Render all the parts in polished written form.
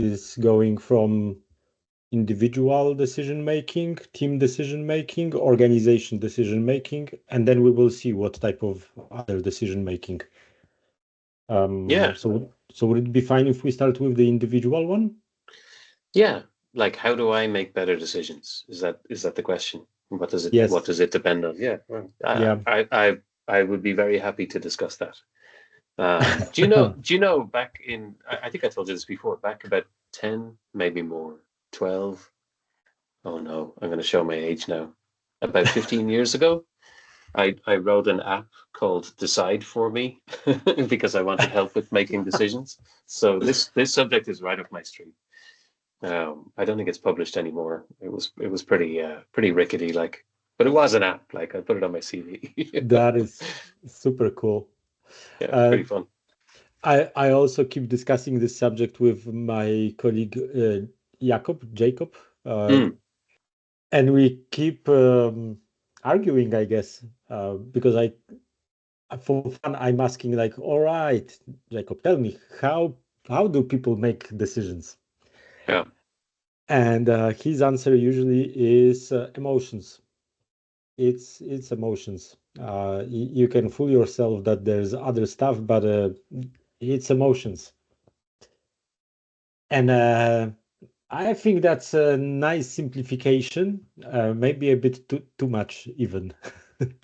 is going from individual decision-making, team decision-making, organization decision-making, and then we will see what type of other decision-making. Yeah. So would it be fine if we start with the individual one? Yeah. Like, how do I make better decisions? Is that the question? What does it Yes. depend on? Yeah. Well, Yeah. I would be very happy to discuss that. Do you know back in, I think I told you this before, back about 10, maybe more, 12. Oh no, I'm going to show my age now. About 15 years ago, I wrote an app called Decide for Me because I wanted help with making decisions. So this subject is right up my street. I don't think it's published anymore. It was pretty rickety, like, but it was an app. Like, I put it on my CV. That is super cool. Yeah, pretty fun. I also keep discussing this subject with my colleague Jacob, and we keep arguing, I guess, because for fun, I'm asking like, all right, Jacob, tell me how do people make decisions? Yeah. And his answer usually is emotions. It's emotions. You can fool yourself that there's other stuff, but it's emotions. And I think that's a nice simplification, maybe a bit too much even,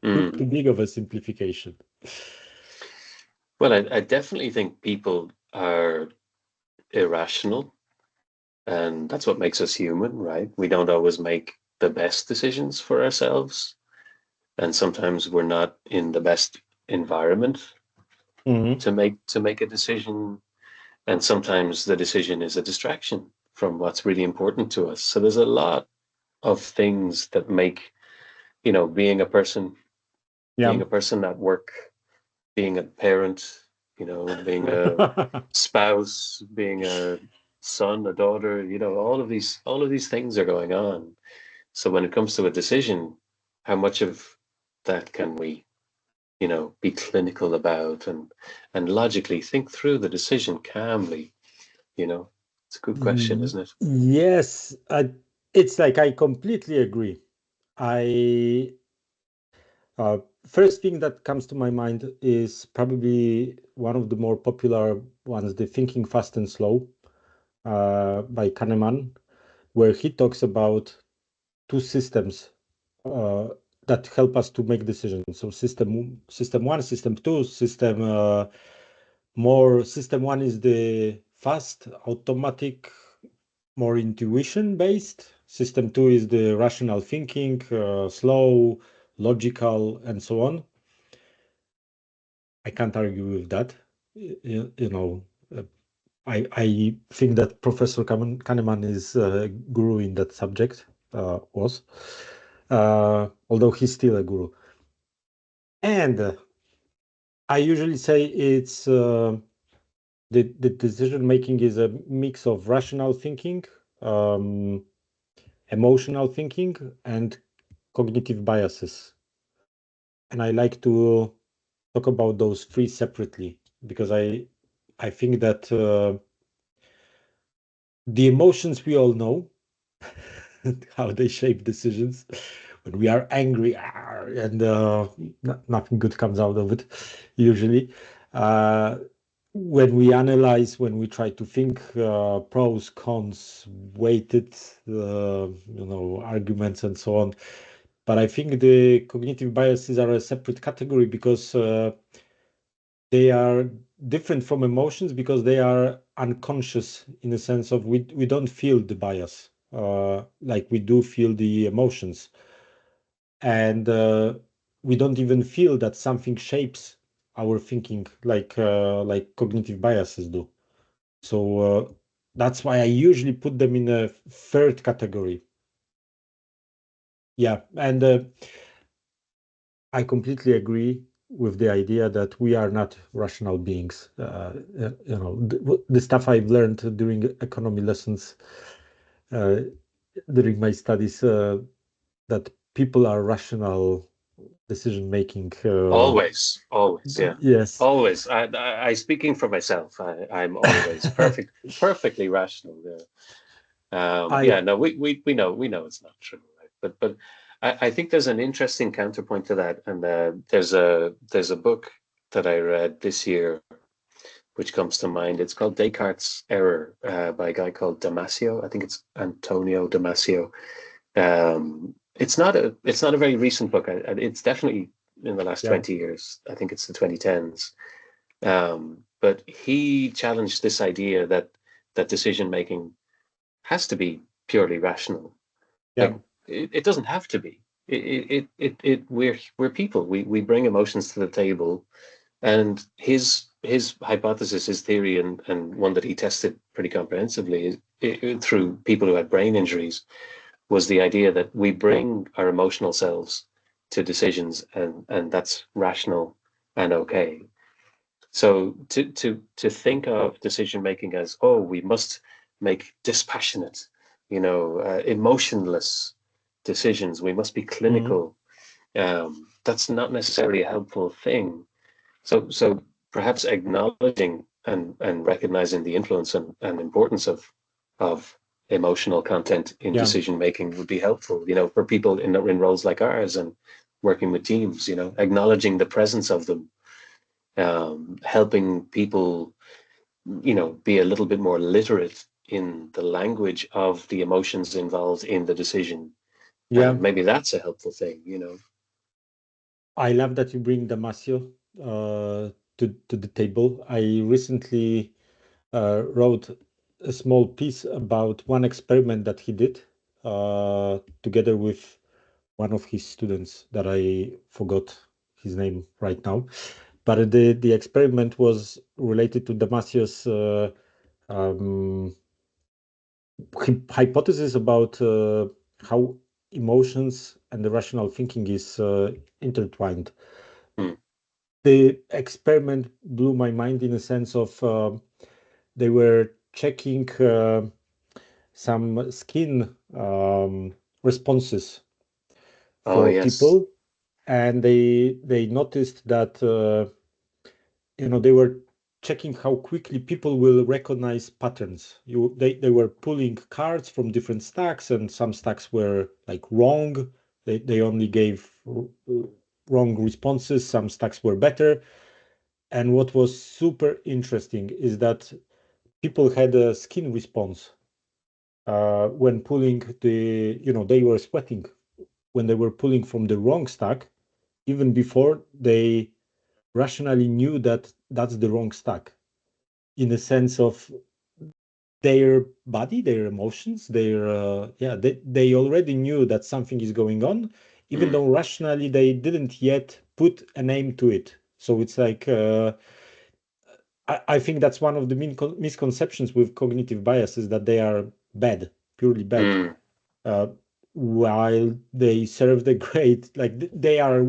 too big of a simplification. Well, I definitely think people are irrational, and that's what makes us human, right? We don't always make the best decisions for ourselves, and sometimes we're not in the best environment to make a decision, and sometimes the decision is a distraction from what's really important to us. So there's a lot of things that make, being a person at work, being a parent, being a spouse, being a son, a daughter, all of these things are going on. So when it comes to a decision, how much of that can we, be clinical about and logically think through the decision calmly? It's a good question, isn't it? Yes, it's like I completely agree. First thing that comes to my mind is probably one of the more popular ones, the Thinking Fast and Slow by Kahneman, where he talks about two systems that help us to make decisions. So system one, system two, system one is the fast, automatic, more intuition based. System two is the rational thinking, slow, logical, and so on. I can't argue with that. I think that Professor Kahneman is a guru in that subject, although he's still a guru. And I usually say it's the decision making is a mix of rational thinking, emotional thinking, and cognitive biases. And I like to talk about those three separately because I think that the emotions we all know how they shape decisions. When we are angry and nothing good comes out of it usually. When we analyze, when we try to think pros, cons, weighted arguments and so on. But I think the cognitive biases are a separate category because they are different from emotions because they are unconscious in the sense of we don't feel the bias like we do feel the emotions. And we don't even feel that something shapes our thinking like cognitive biases do. So that's why I usually put them in a third category. Yeah, and I completely agree with the idea that we are not rational beings. The stuff I've learned during economy lessons, during my studies, that people are rational decision making. Always, yeah, Yes, always. I speaking for myself. I'm always perfectly rational. Yeah. I Yeah, no, we know it's not true, right? But I think there's an interesting counterpoint to that, and there's a book that I read this year which comes to mind. It's called Descartes' Error by a guy called Damasio. I think it's Antonio Damasio. It's not a very recent book. It's definitely in the last yeah 20 years. I think it's the 2010s. But he challenged this idea that decision making has to be purely rational. yeah Like it doesn't have to be. We're people. We bring emotions to the table, and his hypothesis, his theory, and one that he tested pretty comprehensively through people who had brain injuries, was the idea that we bring our emotional selves to decisions, and that's rational and okay. So to think of decision making as, oh, we must make dispassionate, emotionless decisions. We must be mhm, clinical. That's not necessarily a helpful thing. So perhaps acknowledging and recognizing the influence and importance of emotional content in yeah decision making would be helpful, for people in roles like ours and working with teams, acknowledging the presence of them, helping people, be a little bit more literate in the language of the emotions involved in the decision. yeah. Maybe that's a helpful thing. I love that you bring Damasio to the table. I recently wrote a small piece about one experiment that he did together with one of his students that I forgot his name right now. But the experiment was related to Damasio's um, hypothesis about how emotions and the rational thinking is intertwined. Hmm. The experiment blew my mind in a sense of they were checking some skin responses Oh, for yes. people, and they noticed that they were checking how quickly people will recognize patterns. They were pulling cards from different stacks, and some stacks were like wrong. They only gave wrong responses. Some stacks were better. And what was super interesting is that people had a skin response when pulling they were sweating when they were pulling from the wrong stack, even before they rationally knew that that's the wrong stack, in a sense of their body, their emotions, they already knew that something is going on, even Hmm. though rationally they didn't yet put a name to it. So it's like I think that's one of the misconceptions with cognitive biases, that they are bad, purely bad, Hmm. uh, while they serve the great, like they are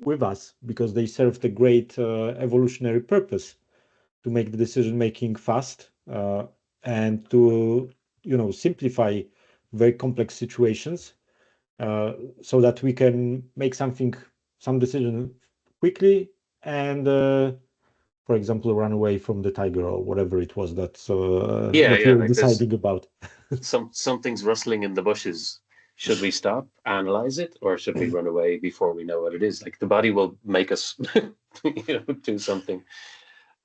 with us because they serve the great evolutionary purpose to make the decision making fast and to simplify very complex situations uh, so that we can make some decision quickly and for example, run away from the tiger or whatever it was Yeah, that yeah. we were Like there's deciding about. something's rustling in the bushes. Should we stop, analyze it, or should we run away before we know what it is? Like the body will make us, do something.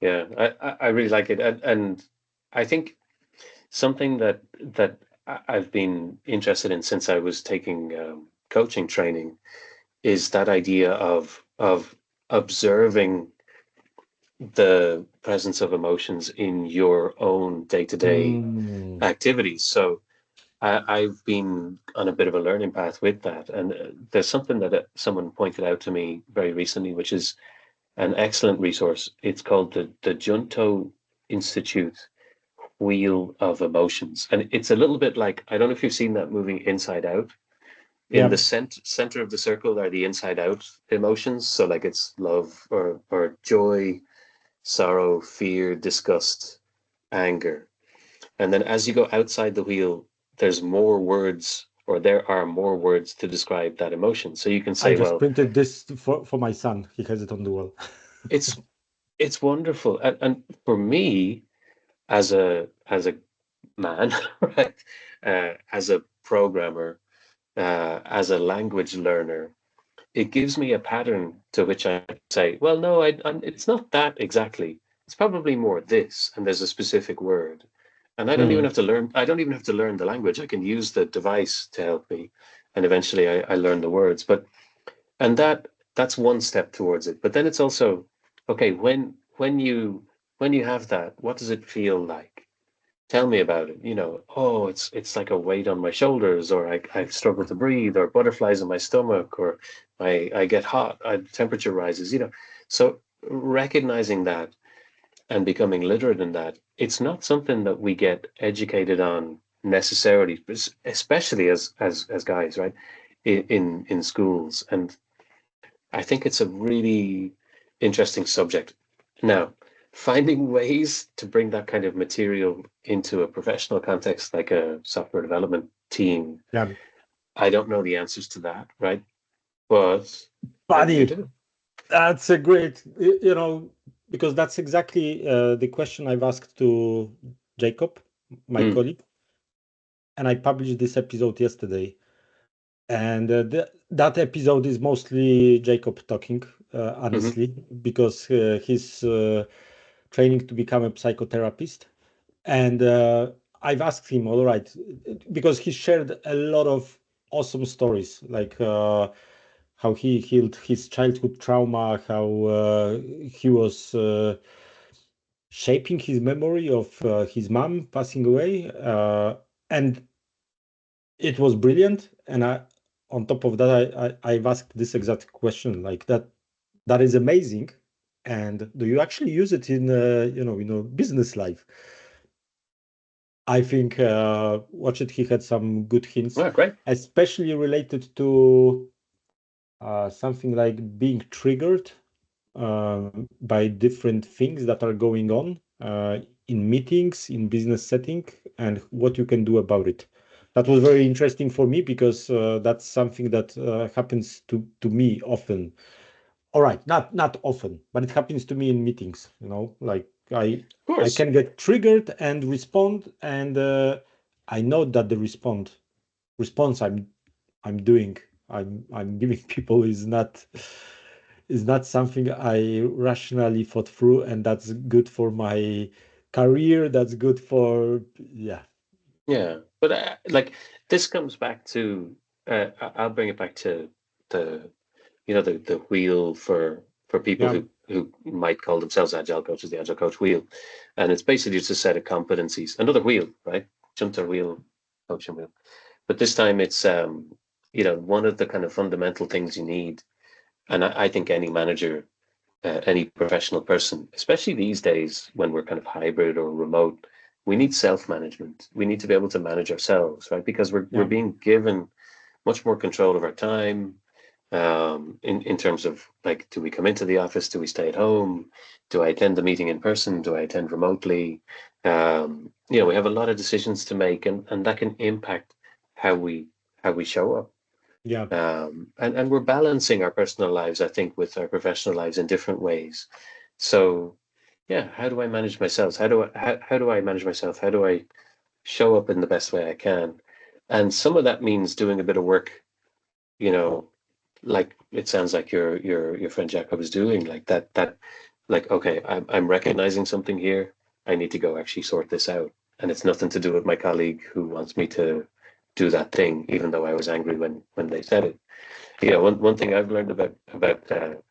Yeah, I really like it, and I think something that I've been interested in since I was taking coaching training is that idea of observing the presence of emotions in your own day-to-day Mm, activities. So I've been on a bit of a learning path with that, and there's something that someone pointed out to me very recently, which is an excellent resource. It's called the Junto Institute Wheel of Emotions, and it's a little bit like, I don't know if you've seen that movie Inside Out. In yeah, the center of the circle are the inside out emotions, so like it's love or joy, sorrow, fear, disgust, anger. And then as you go outside the wheel, there's more words or there are more words to describe that emotion. So you can I say, just well, printed this for my son. He has it on the wall. it's wonderful. And for me, as a man, right, as a programmer, as a language learner, it gives me a pattern to which I say, well, no, it's not that exactly. It's probably more this, and there's a specific word. And I don't even Mm. have to learn, I don't even have to learn the language. I can use the device to help me. And eventually I learn the words. And that's one step towards it. But then it's also, okay, when you have that, what does it feel like? Tell me about it. Oh, it's like a weight on my shoulders, or I struggle to breathe, or butterflies in my stomach, or I get hot, temperature rises. So recognizing that and becoming literate in that, it's not something that we get educated on necessarily, especially as guys, right? In schools. And I think it's a really interesting subject. Now, finding ways to bring that kind of material into a professional context, like a software development team, Yeah, I don't know the answers to that, right? But maybe you Paddy, do. that's a great, because that's exactly the question I've asked to Jacob, my Mm, colleague, and I published this episode yesterday. And that episode is mostly Jacob talking, hmm honestly, because he's training to become a psychotherapist. And I've asked him, all right, because he shared a lot of awesome stories, like how he healed his childhood trauma, how he was shaping his memory of his mom passing away. And it was brilliant. And on top of that, I've asked this exact question, like that is amazing. And do you actually use it in, business life? I think watch it. He had some good hints, Well, great. especially related to something like being triggered by different things that are going on in meetings, in business setting, and what you can do about it. That was very interesting for me because that's something that happens to me often. All right, not often, but it happens to me in meetings. Like Of I course. can get triggered and respond, and I know that the response I'm doing, I'm giving people is not something I rationally thought through, and that's good for my career. That's good for, yeah, Yeah. But like this comes back to, I'll bring it back to the the wheel for people yeah, who might call themselves agile coaches, the agile coach wheel. And it's basically just a set of competencies, another wheel, right? Junter wheel, coaching wheel. But this time it's one of the kind of fundamental things you need. And I think any manager, any professional person, especially these days when we're kind of hybrid or remote, we need self-management. We need to be able to manage ourselves, right? Because we're yeah, being given much more control of our time, in terms of, like, do we come into the office? Do we stay at home? Do I attend the meeting in person? Do I attend remotely? We have a lot of decisions to make, and that can impact how we show up. yeah, And we're balancing our personal lives, I think, with our professional lives in different ways. So, yeah, how do I manage myself? How do I manage myself? How do I show up in the best way I can? And some of that means doing a bit of work, you know, like it sounds like your friend Jacob is doing, like, okay, I'm recognizing something here. I need to go actually sort this out. And it's nothing to do with my colleague who wants me to do that thing, even though I was angry when they said it. One thing I've learned about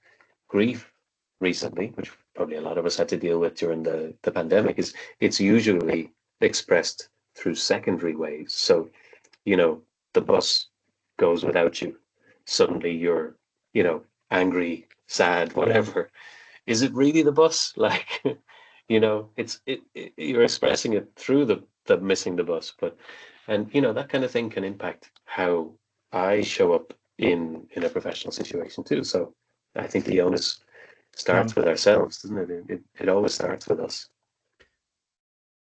grief recently, which probably a lot of us had to deal with during the pandemic, is it's usually expressed through secondary ways. So, the bus goes without you. Suddenly you're, angry, sad, yeah, whatever. Is it really the bus? Like, you're expressing it through the missing the bus. And that kind of thing can impact how I show up in a professional situation too. So I think the onus yeah. starts with ourselves, doesn't it? It always starts with us.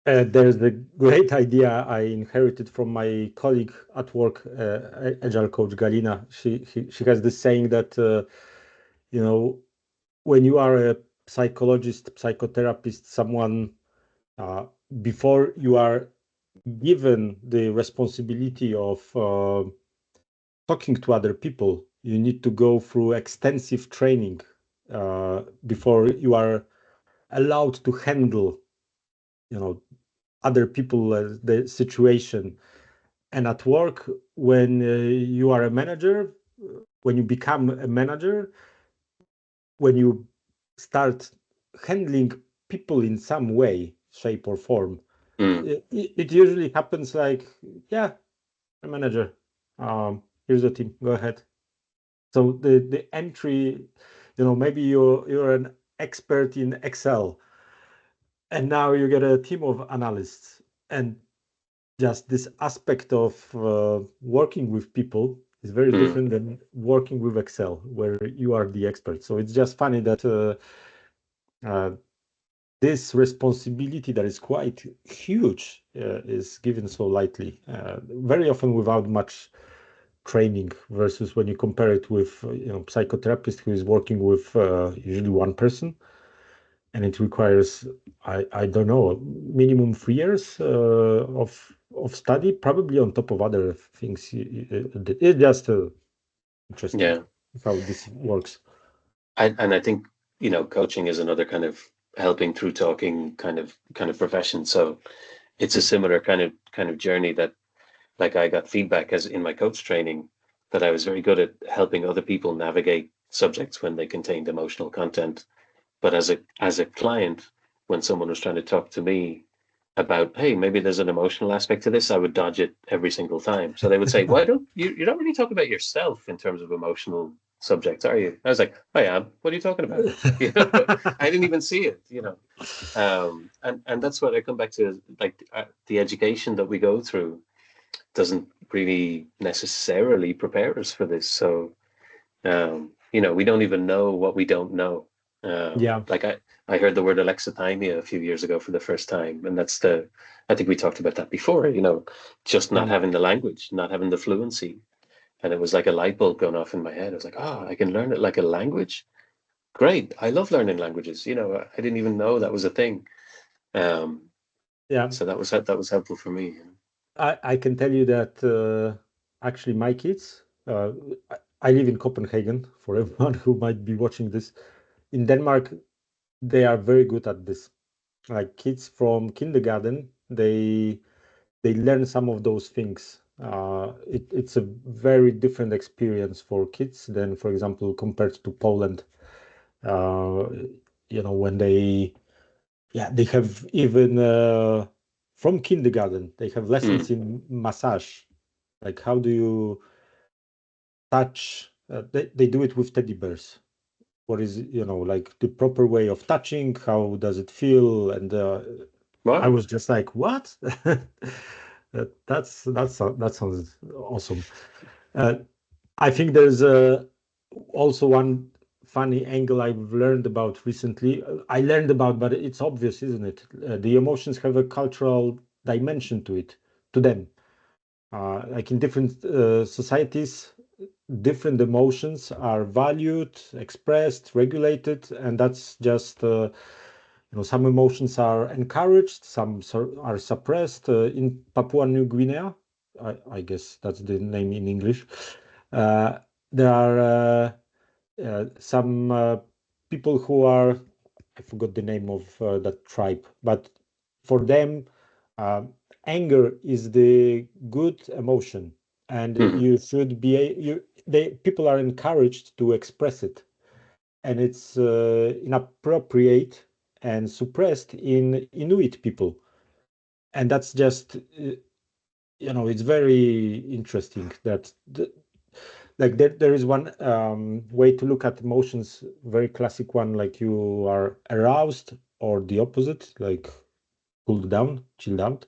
There's a great idea I inherited from my colleague at work, agile coach Galina. She has this saying that you know, when you are a psychologist, psychotherapist, someone before you are given the responsibility of talking to other people, you need to go through extensive training before you are allowed to handle, other people, the situation. And at work, when you are a manager, when you become a manager, when you start handling people in some way, shape, or form, it usually happens like, yeah, a manager. Here's the team. Go ahead. So the entry, maybe you're an expert in Excel, and now you get a team of analysts, and just this aspect of working with people is very different than working with Excel, where you are the expert. So it's just funny that this responsibility that is quite huge is given so lightly, very often without much training, versus when you compare it with psychotherapist who is working with usually one person, and it requires I don't know, minimum 3 years of study, probably on top of other things. It's just interesting how this works. And I think coaching is another kind of helping through talking kind of profession. So it's a similar kind of journey that, like, I got feedback as in my coach training that I was very good at helping other people navigate subjects when they contained emotional content. But as a client, when someone was trying to talk to me about, hey, maybe there's an emotional aspect to this, I would dodge it every single time. So they would say, why don't you don't really talk about yourself in terms of emotional subjects, are you? I was like, I am. What are you talking about? I didn't even see it, and that's what I come back to, like, the education that we go through doesn't really necessarily prepare us for this. So, we don't even know what we don't know. Yeah. Like I heard the word alexithymia a few years ago for the first time, and I think we talked about that before, just not having the language, not having the fluency. And it was like a light bulb going off in my head. I was like, oh, I can learn it like a language. Great. I love learning languages. I didn't even know that was a thing. Yeah. So that was helpful for me. I can tell you that actually my kids, I live in Copenhagen, for everyone who might be watching this. In Denmark, they are very good at this. Like kids from kindergarten, they learn some of those things. It's a very different experience for kids than, for example, compared to Poland. Uh, when they have even from kindergarten, they have lessons in massage. Like how do you touch? They do it with teddy bears. What is, like the proper way of touching? How does it feel? And I Wow. was just like, what? That sounds awesome. I think there's also one funny angle I've learned about recently. I learned about, but it's obvious, isn't it? The emotions have a cultural dimension to them. Like in different societies, different emotions are valued, expressed, regulated, and that's just some emotions are encouraged, some are suppressed. In Papua New Guinea, I guess that's the name in English, uh, there are some people who are, I forgot the name of that tribe, but for them, uh, anger is the good emotion, and you should be people are encouraged to express it, and it's inappropriate and suppressed in Inuit people, and that's just it's very interesting that like there is one way to look at emotions, very classic one, like you are aroused, or the opposite, like cooled down, chilled out,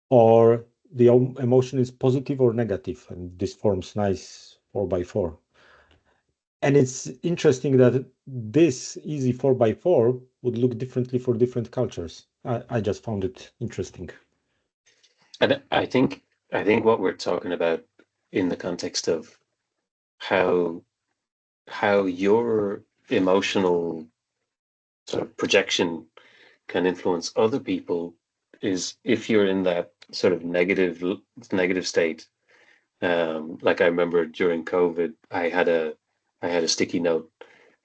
or the emotion is positive or negative, and this forms nice 4x4. And it's interesting that this easy 4x4 would look differently for different cultures. I just found it interesting. And I think what we're talking about in the context of how your emotional sort of projection can influence other people is if you're in that sort of negative state. Like I remember during COVID, I had a sticky note,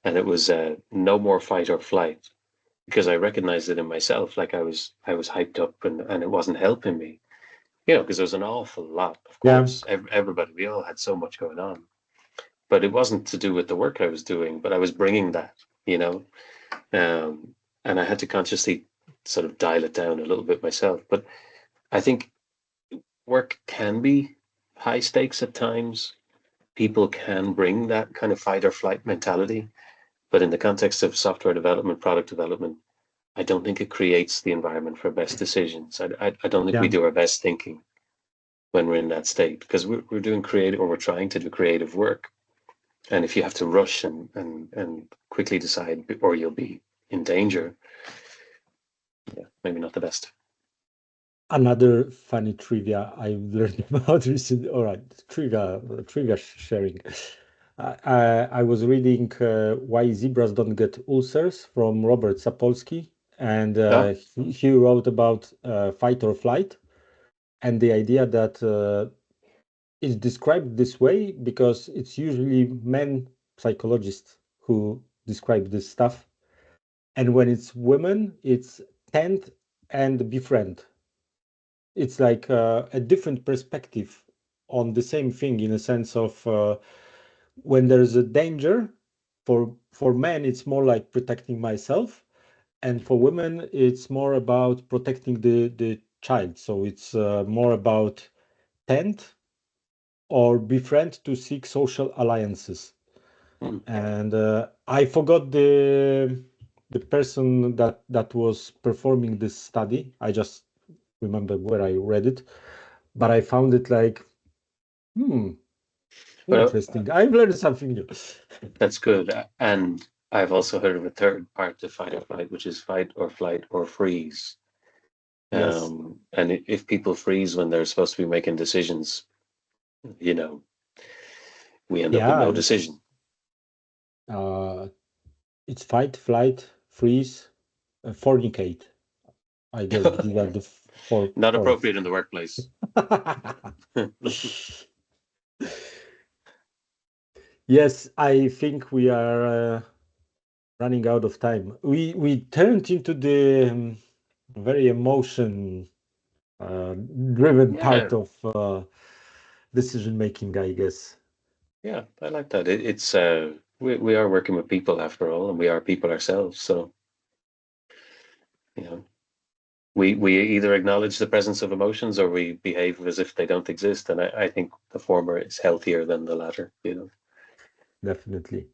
and it was no more fight or flight, because I recognized it in myself. Like I was hyped up, and it wasn't helping me. Because there was an awful lot, of Yeah. course. Everybody, we all had so much going on, but it wasn't to do with the work I was doing, but I was bringing that, you know, and I had to consciously sort of dial it down a little bit myself. But I think work can be high stakes at times. People can bring that kind of fight or flight mentality, but in the context of software development, product development, I don't think it creates the environment for best decisions. I don't think we Yeah. do our best thinking when we're in that state, because we're doing creative, or we're trying to do creative work. And if you have to rush and quickly decide, or you'll be in danger, yeah, maybe not the best. Another funny trivia I learned about recently. All right, trivia sharing. I was reading Why Zebras Don't Get Ulcers from Robert Sapolsky, and Oh, he wrote about fight or flight, and the idea that it's described this way because it's usually men psychologists who describe this stuff, and when it's women, it's tend and befriend. It's like a different perspective on the same thing, in a sense of when there's a danger, for men it's more like protecting myself, and for women it's more about protecting the child. So it's more about tend or befriend to seek social alliances. mm. And I forgot the person that was performing this study. I just remember where I read it, but I found it like, But interesting. I've learned something new. that's good. And I've also heard of a third part to fight or flight, which is fight or flight or freeze. Yes. And if people freeze when they're supposed to be making decisions, you know, we end up with Yeah, no decision. uh, it's fight, flight, freeze, fornicate. I guess these are the four Not points. appropriate in the workplace. Yes, I think we are running out of time. We turned into the very emotion driven Yeah, part of decision making, I guess. yeah, I like that. It's we are working with people after all, and we are people ourselves. So, you know, we either acknowledge the presence of emotions, or we behave as if they don't exist. And I think the former is healthier than the latter, you know. Definitely.